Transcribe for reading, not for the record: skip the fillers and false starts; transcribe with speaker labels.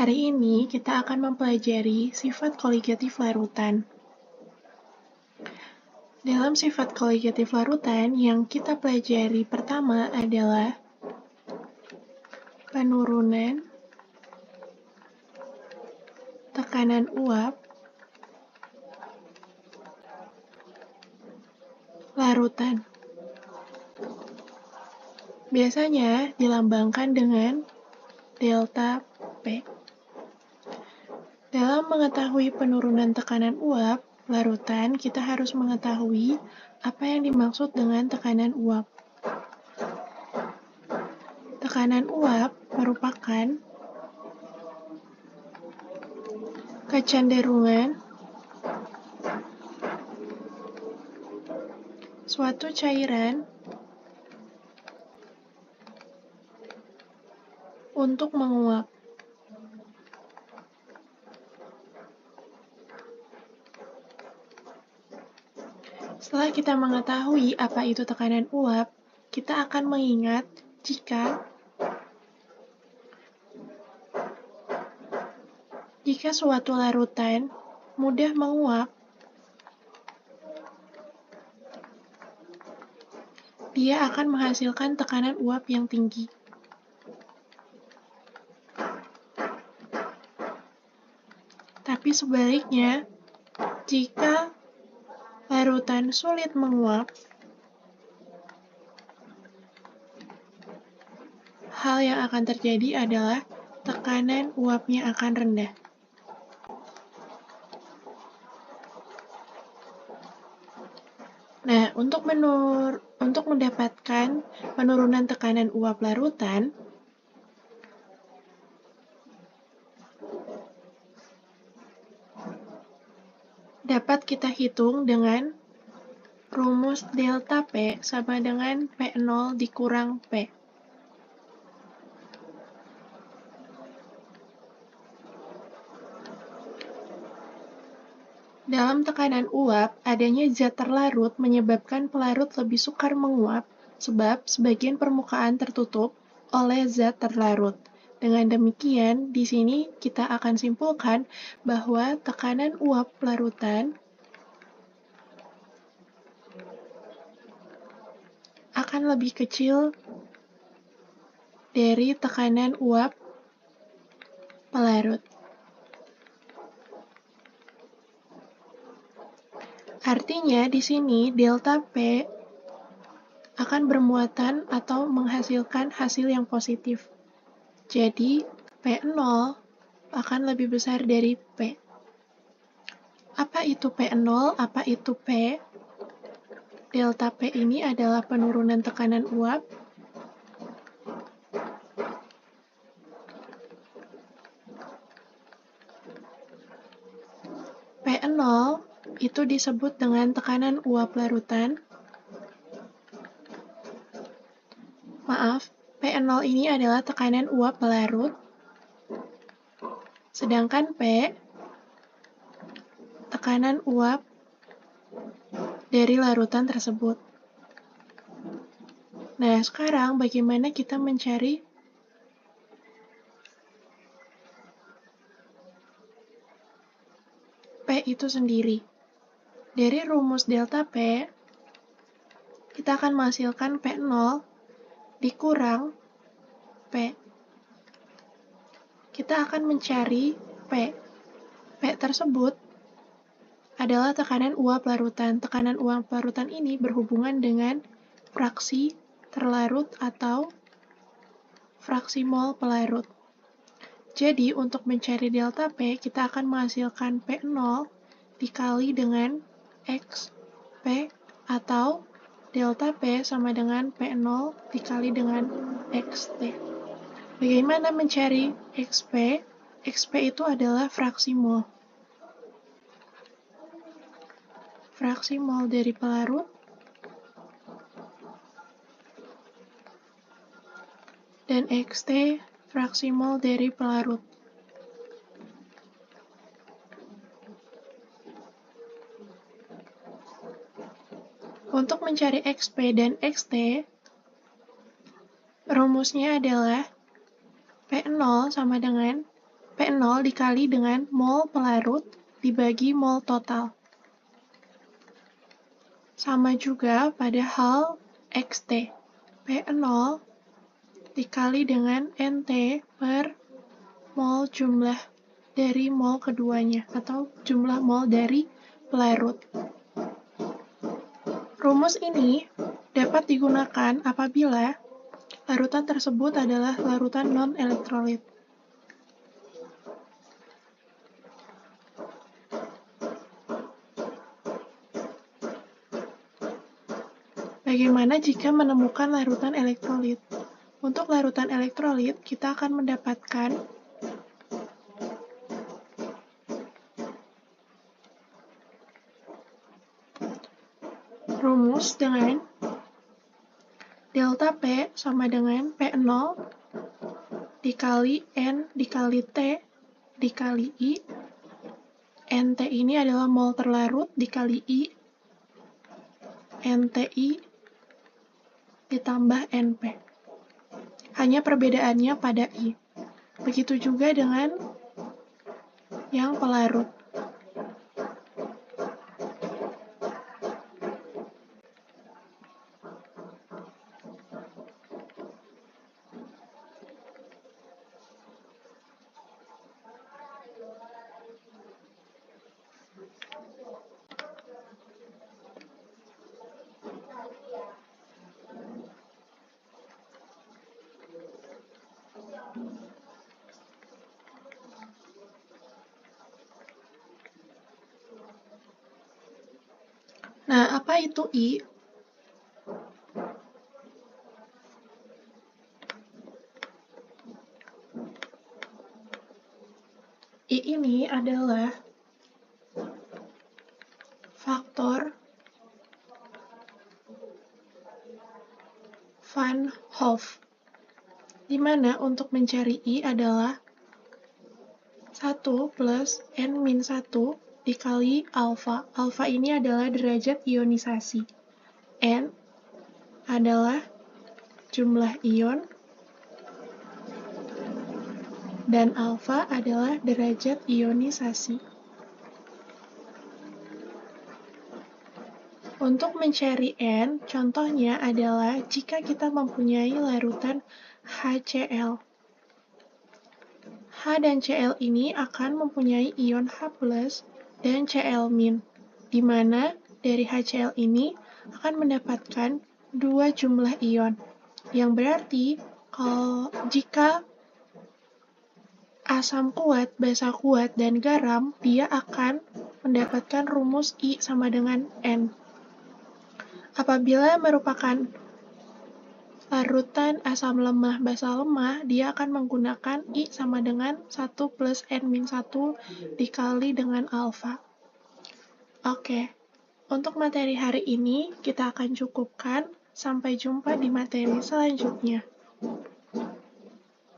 Speaker 1: Hari ini kita akan mempelajari sifat koligatif larutan. Dalam sifat koligatif larutan yang kita pelajari pertama adalah penurunan tekanan uap larutan. Biasanya dilambangkan dengan delta P. Dalam mengetahui penurunan tekanan uap larutan, kita harus mengetahui apa yang dimaksud dengan tekanan uap. Tekanan uap merupakan kecenderungan suatu cairan untuk menguap. Setelah kita mengetahui apa itu tekanan uap, kita akan mengingat jika suatu larutan mudah menguap, dia akan menghasilkan tekanan uap yang tinggi. Tapi sebaliknya, jika larutan sulit menguap, hal yang akan terjadi adalah tekanan uapnya akan rendah. Nah, untuk mendapatkan penurunan tekanan uap larutan, dapat kita hitung dengan rumus delta P sama dengan P0 dikurang P. Dalam tekanan uap, adanya zat terlarut menyebabkan pelarut lebih sukar menguap sebab sebagian permukaan tertutup oleh zat terlarut. Dengan demikian, di sini kita akan simpulkan bahwa tekanan uap larutan akan lebih kecil dari tekanan uap pelarut. Artinya di sini delta P akan bermuatan atau menghasilkan hasil yang positif. Jadi P0 akan lebih besar dari P. Apa itu P0? Apa itu P? Delta P ini adalah penurunan tekanan uap P0 itu disebut dengan tekanan uap larutan. P0 ini adalah tekanan uap pelarut. Sedangkan P, tekanan uap dari larutan tersebut. Nah, sekarang bagaimana kita mencari P itu sendiri? Dari rumus delta P, kita akan menghasilkan P0 dikurang P. Kita akan mencari P. P tersebut adalah tekanan uap larutan. Tekanan uap larutan ini berhubungan dengan fraksi terlarut atau fraksi mol pelarut. Jadi, untuk mencari delta P, kita akan menghasilkan P0 dikali dengan XP atau delta P sama dengan P0 dikali dengan XT. Bagaimana mencari XP? XP itu adalah fraksi mol. Fraksi mol dari pelarut dan XT fraksi mol dari pelarut. Untuk mencari XP dan XT, rumusnya adalah P0 sama dengan P P0 dikali dengan mol pelarut dibagi mol total. Sama juga pada hal Xt. P0 dikali dengan Nt per mol jumlah dari mol keduanya, atau jumlah mol dari pelarut. Rumus ini dapat digunakan apabila larutan tersebut adalah larutan non-elektrolit. Bagaimana jika menemukan larutan elektrolit? Untuk larutan elektrolit, kita akan mendapatkan rumus dengan delta P sama dengan P0 dikali N dikali T dikali I. NT ini adalah mol terlarut dikali I. NTI ditambah NP. Hanya perbedaannya pada I. Begitu juga dengan yang pelarut. Nah, apa itu I? I ini adalah faktor Van Hoff, di mana untuk mencari I adalah 1 plus N-1 dikali alfa. Alfa ini adalah derajat ionisasi. N adalah jumlah ion, dan alfa adalah derajat ionisasi. Untuk mencari N, contohnya adalah jika kita mempunyai larutan HCl. H dan Cl ini akan mempunyai ion H+, dan Cl-, di mana dari HCl ini akan mendapatkan dua jumlah ion, yang berarti jika asam kuat, basa kuat, dan garam, dia akan mendapatkan rumus I sama dengan N. Apabila merupakan larutan asam lemah, basa lemah, dia akan menggunakan I sama dengan 1 plus N-1 dikali dengan alfa. Oke, untuk materi hari ini kita akan cukupkan. Sampai jumpa di materi selanjutnya.